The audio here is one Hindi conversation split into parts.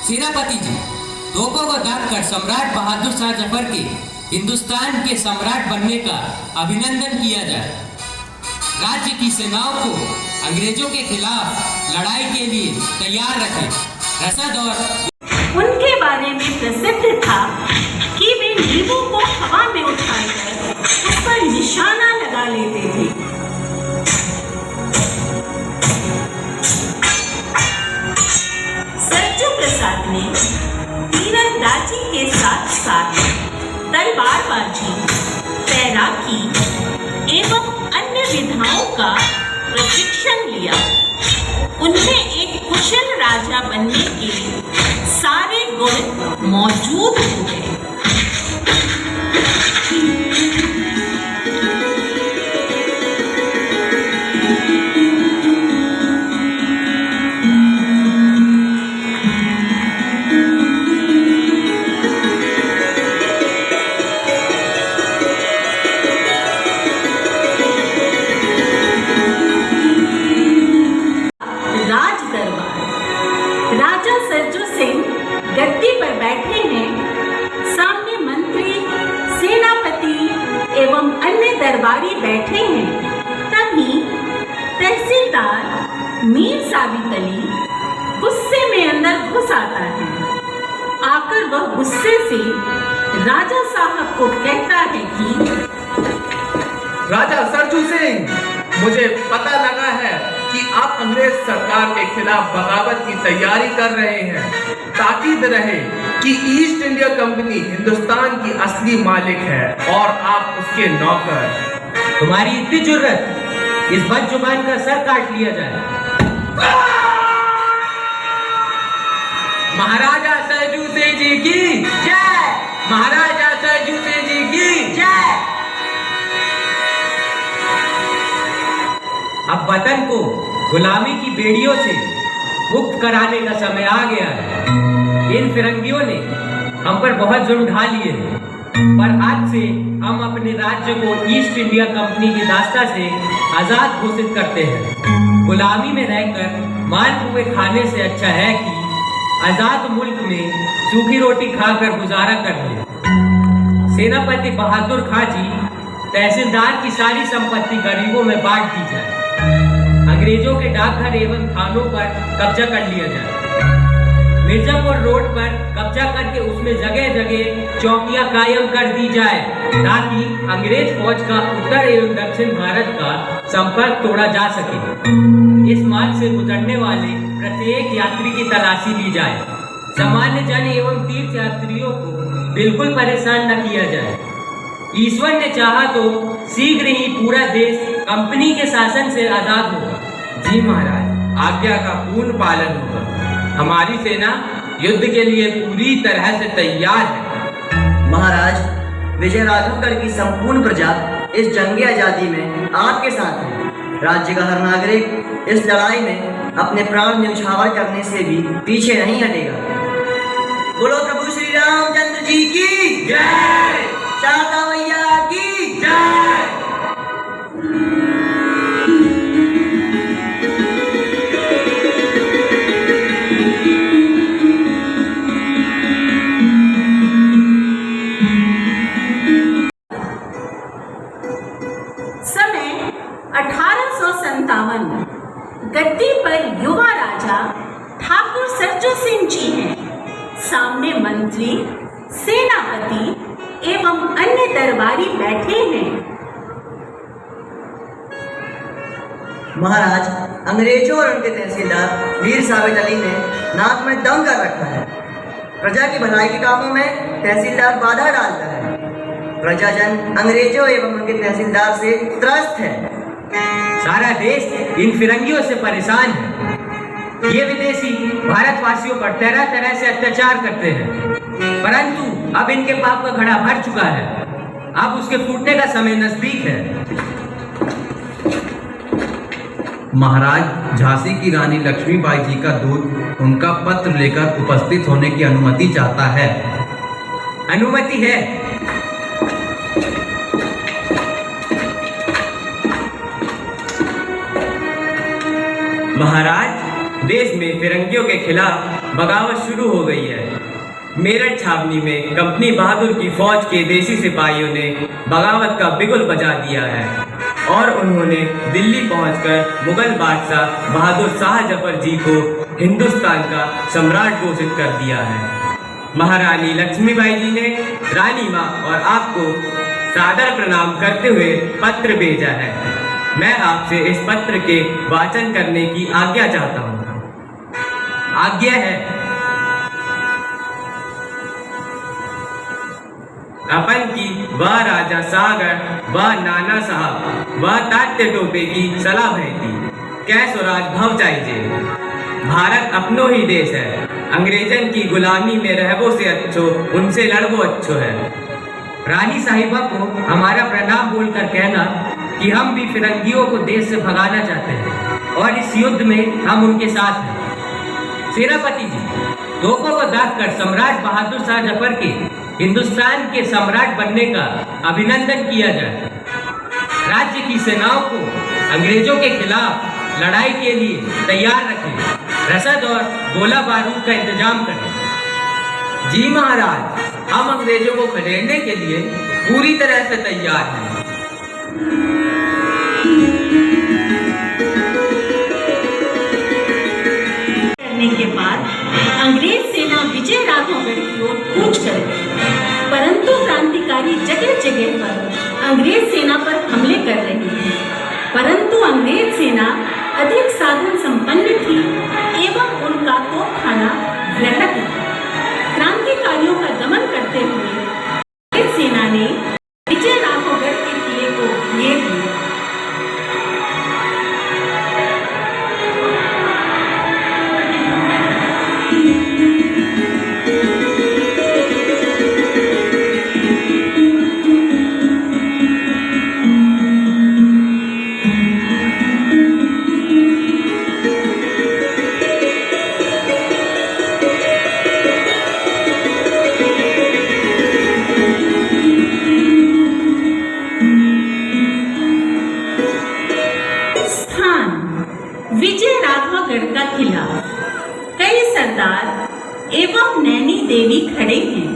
सेनापति जी, तोपों को दागकर सम्राट बहादुर शाह जफर के हिंदुस्तान के सम्राट बनने का अभिनंदन किया जाए। राज्य की सेनाओं को अंग्रेजों के खिलाफ लड़ाई के लिए तैयार रखें। रसद और उनके बारे में प्रसिद्ध था कि वे नींबू को हवा में उठाकर उस पर निशाना लगा लेते थे। सरजू प्रसाद ने तीरंदाजी के साथ साथ तलवारबाजी, तैराकी एवं अन्य विधाओं का प्रशिक्षण लिया। उनमें एक कुशल राजा बनने के सारे गुण मौजूद हुए। राजा सरजू सिंह गद्दी पर बैठे हैं। सामने मंत्री, सेनापति एवं अन्य दरबारी बैठे हैं। तभी तहसीलदार मीर साबित अली गुस्से में अंदर घुस आता है। आकर वह गुस्से से राजा साहब को कहता है कि राजा सरजू सिंह, मुझे पता लगा है कि आप अंग्रेज सरकार के खिलाफ बगावत की तैयारी कर रहे हैं। ताकीद रहे कि ईस्ट इंडिया कंपनी हिंदुस्तान की असली मालिक है और आप उसके नौकर। तुम्हारी इतनी जुर्रत, इस बदजुबान का सर काट लिया जाए। महाराजा सरजू सिंह जी की जय। महाराजा सरजू सिंह जी की जय। अब वतन को गुलामी की बेड़ियों से मुक्त कराने का समय आ गया है। इन फिरंगियों ने हम पर बहुत जुर्म ढा लिए हैं, पर आज से हम अपने राज्य को ईस्ट इंडिया कंपनी की दास्ता से आजाद घोषित करते हैं। गुलामी में रहकर मालपुए खाने से अच्छा है कि आजाद मुल्क में सूखी रोटी खाकर गुजारा कर ले। सेनापति बहादुर खां जी, तहसीलदार की सारी संपत्ति गरीबों में बांट दी जाए। अंग्रेजों के डाकघर एवं थानों पर कब्जा कर लिया जाए। मिर्जापुर रोड पर कब्जा करके उसमें जगह जगह चौकियां कायम कर दी जाए, ताकि अंग्रेज फौज का उत्तर एवं दक्षिण भारत का संपर्क तोड़ा जा सके। इस मार्ग से गुजरने वाले प्रत्येक यात्री की तलाशी ली जाए। सामान्य जन एवं तीर्थ यात्रियों को बिल्कुल परेशान न किया जाए। ईश्वर ने चाहा तो शीघ्र ही पूरा देश कंपनी के शासन से आजाद होगा। जी महाराज, आज्ञा का पूर्ण पालन होगा। हमारी सेना युद्ध के लिए पूरी तरह से तैयार है। महाराज, विजय राघवगढ़ की संपूर्ण प्रजा इस जंगी आजादी में आपके साथ है। राज्य का हर नागरिक इस लड़ाई में अपने प्राण न्यौछावर करने से भी पीछे नहीं हटेगा। बोलो प्रभु श्री रामचंद्र जी की जय। शारदा मैया की जय। समय 1857। गद्दी पर युवा राजा ठाकुर सरजू सिंह जी हैं। सामने मंत्री, सेनापति एवं अन्य दरबारी बैठे हैं। महाराज, अंग्रेजों और उनके तहसीलदार मीर साबित अली ने नाक में दम कर रखा है। प्रजा की भलाई के कामों में तहसीलदार बाधा डालता है। प्रजाजन अंग्रेजों एवं उनके तहसीलदार से त्रस्त है। सारा देश इन फिरंगियों से परेशान है। ये विदेशी भारतवासियों पर तरह तरह से अत्याचार करते हैं, परंतु अब इनके पाप का घड़ा भर चुका है। अब उसके फूटने का समय नजदीक है। महाराज, झांसी की रानी लक्ष्मीबाई जी का दूत उनका पत्र लेकर उपस्थित होने की अनुमति चाहता है। अनुमति है। महाराज, देश में फिरंगियों के खिलाफ बगावत शुरू हो गई है। मेरठ छावनी में कंपनी बहादुर की फौज के देसी सिपाहियों ने बगावत का बिगुल बजा दिया है और उन्होंने दिल्ली पहुंचकर मुगल बादशाह बहादुर शाह जफर जी को हिंदुस्तान का सम्राट घोषित कर दिया है। महारानी लक्ष्मीबाई जी ने रानी माँ और आपको सादर प्रणाम करते हुए पत्र भेजा है। मैं आपसे इस पत्र के वाचन करने की आज्ञा चाहता हूँ। आज्ञा है। अपन की वह राजा सागर वह नाना साहब वह तात्य टोपे की सलाह भैती कै स्वराज भव चाहिए। भारत अपनो ही देश है, अंग्रेजन की गुलामी में रहबो से अच्छो उनसे लड़बो अच्छो है। रानी साहिबा को हमारा प्रणाम बोलकर कहना कि हम भी फिरंगियों को देश से भगाना चाहते हैं और इस युद्ध में हम उनके साथ हैं। सेनापति जी, तोपों को दागकर सम्राट बहादुर शाह जफर के हिंदुस्तान के सम्राट बनने का अभिनंदन किया जाए। राज्य की सेनाओं को अंग्रेजों के खिलाफ लड़ाई के लिए तैयार रखें। रसद और गोला बारूद का इंतजाम करें। जी महाराज, हम अंग्रेजों को खदेड़ने के लिए पूरी तरह से तैयार हैं। करने के बाद अंग्रेज सेना विजय राघवगढ़ की ओर कूच कर गई, परंतु क्रांतिकारी जगह जगह पर अंग्रेज सेना पर हमले कर रही थी। परंतु अंग्रेज सेना अधिक साधन संपन्न थी एवं उनका तोपखाना वृहद था। क्रांतिकारियों का दमन करते हुए अंग्रेज सेना ने विजय राघवगढ़ के किले को घेर लिया। विजय राघवगढ़ का किला, कई सरदार एवं नैनी देवी खड़े हैं।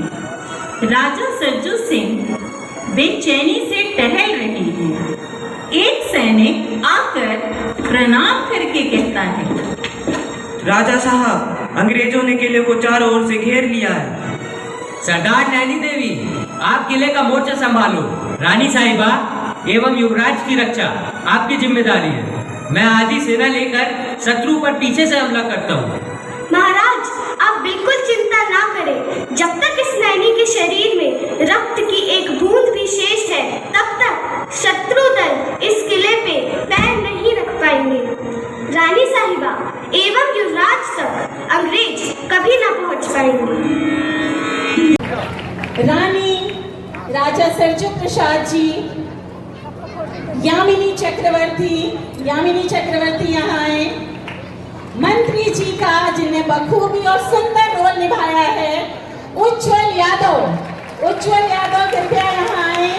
राजा सरजू सिंह बेचैनी से टहल रहे हैं। एक सैनिक आकर प्रणाम करके कहता है, राजा साहब, अंग्रेजों ने किले को चारों ओर से घेर लिया है। सरदार नैनी देवी, आप किले का मोर्चा संभालो। रानी साहिबा एवं युवराज की रक्षा आपकी जिम्मेदारी है। मैं आधी सेना लेकर शत्रु पर पीछे से हमला करता हूँ। महाराज, आप बिल्कुल चिंता ना करें। जब तक इस नैनी के शरीर में रक्त की एक बूंद भी शेष है, तब तक शत्रु दल इस किले पे पैर नहीं रख पाएंगे। रानी साहिबा एवं युवराज तक अंग्रेज कभी ना पहुंच पाएंगे। रानी, राजा सरजू प्रसाद जी, यामिनी चक्रवर्ती यहाँ आए। मंत्री जी का जिन्हें बखूबी और सुंदर रोल निभाया है, उज्जवल यादव कृपया यहाँ आए।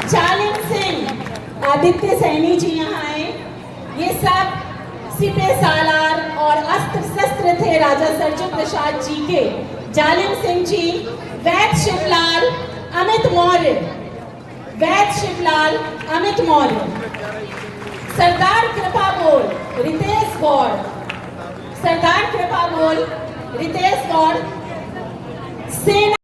जालिम सिंह, आदित्य सैनी जी यहाँ आए। ये सब सिपे सालार और अस्त्र शस्त्र थे राजा सरजू प्रसाद जी के। जालिम सिंह जी, वैद्य शिवलाल, अमित मौर्य, सरदार कृपा बोल, रितेश गौड़, सेना